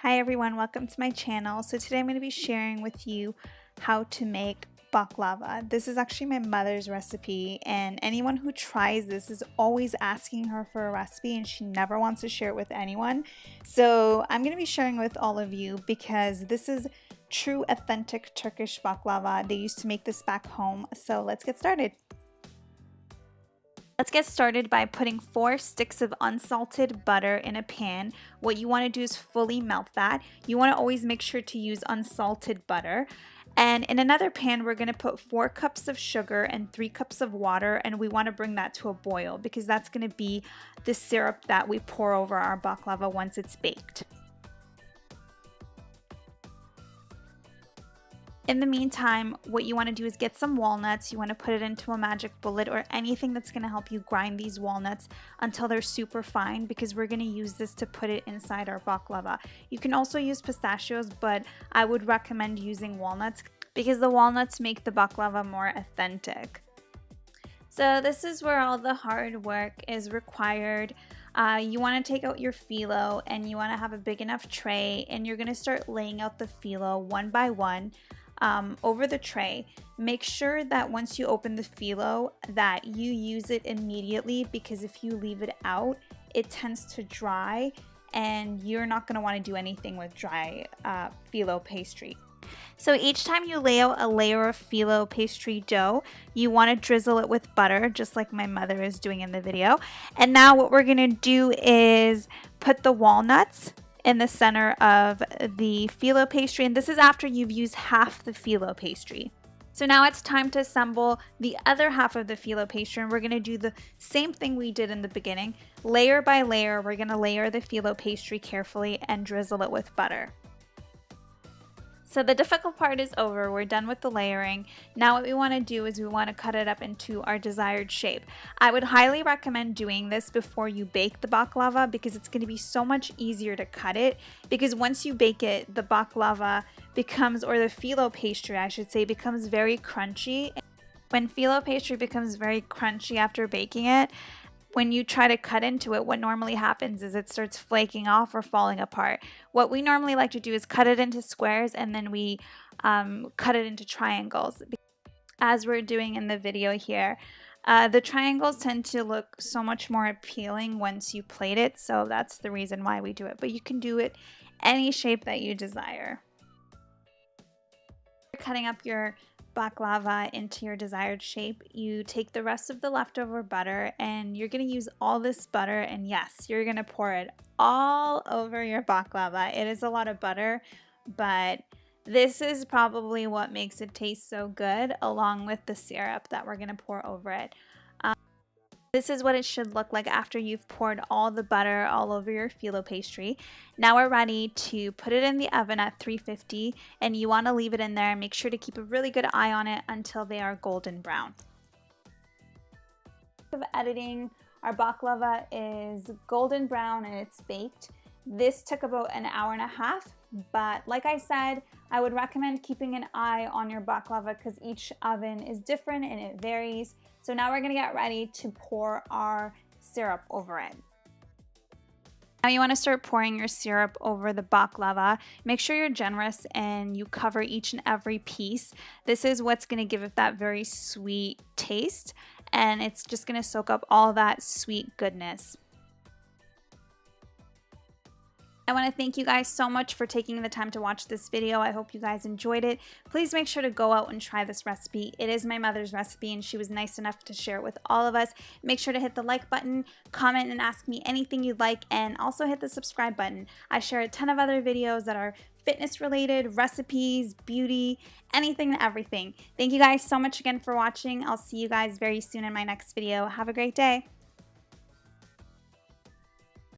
Hi everyone, welcome to my channel. So today I'm going to be sharing with you how to make baklava. This is actually my mother's recipe, and anyone who tries this is always asking her for a recipe and she never wants to share it with anyone. So I'm going to be sharing with all of you because this is true authentic Turkish baklava. They used to make this back home. So let's get started. Let's get started by putting 4 sticks of unsalted butter in a pan. What you want to do is fully melt that. You want to always make sure to use unsalted butter. And in another pan, we're going to put 4 cups of sugar and 3 cups of water, and we want to bring that to a boil because that's going to be the syrup that we pour over our baklava once it's baked. In the meantime, what you want to do is get some walnuts. You want to put it into a magic bullet or anything that's going to help you grind these walnuts until they're super fine, because we're going to use this to put it inside our baklava. You can also use pistachios, but I would recommend using walnuts because the walnuts make the baklava more authentic. So this is where all the hard work is required. You want to take out your phyllo and you want to have a big enough tray, and you're going to start laying out the phyllo one by one. Over the tray. Make sure that once you open the phyllo that you use it immediately, because if you leave it out, it tends to dry and you're not going to want to do anything with dry phyllo pastry. So each time you lay out a layer of phyllo pastry dough, you want to drizzle it with butter, just like my mother is doing in the video. And now what we're going to do is put the walnuts in the center of the phyllo pastry, and this is after you've used half the phyllo pastry. So now it's time to assemble the other half of the phyllo pastry, and we're going to do the same thing we did in the beginning. Layer by layer, we're going to layer the phyllo pastry carefully and drizzle it with butter. So the difficult part is over. We're done with the layering. Now what we want to do is we want to cut it up into our desired shape. I would highly recommend doing this before you bake the baklava because it's going to be so much easier to cut it, because once you bake it, the baklava becomes, or the phyllo pastry I should say, becomes very crunchy. When phyllo pastry becomes very crunchy after baking it, when you try to cut into it, what normally happens is it starts flaking off or falling apart. What we normally like to do is cut it into squares, and then we cut it into triangles, as we're doing in the video here. The triangles tend to look so much more appealing once you plate it, so that's the reason why we do it. But you can do it any shape that you desire. Cutting up your baklava into your desired shape, you take the rest of the leftover butter and you're going to use all this butter, and yes, you're going to pour it all over your baklava. It is a lot of butter, but this is probably what makes it taste so good, along with the syrup that we're going to pour over it. This is what it should look like after you've poured all the butter all over your phyllo pastry. Now we're ready to put it in the oven at 350, and you want to leave it in there and make sure to keep a really good eye on it until they are golden brown. Of editing, our baklava is golden brown and it's baked. This took about an hour and a half, but like I said, I would recommend keeping an eye on your baklava because each oven is different and it varies. So now we're going to get ready to pour our syrup over it. Now you want to start pouring your syrup over the baklava. Make sure you're generous and you cover each and every piece. This is what's going to give it that very sweet taste, and it's just going to soak up all that sweet goodness. I want to thank you guys so much for taking the time to watch this video. I hope you guys enjoyed it. Please make sure to go out and try this recipe. It is my mother's recipe and she was nice enough to share it with all of us. Make sure to hit the like button, comment and ask me anything you'd like, and also hit the subscribe button. I share a ton of other videos that are fitness related, recipes, beauty, anything and everything. Thank you guys so much again for watching. I'll see you guys very soon in my next video. Have a great day.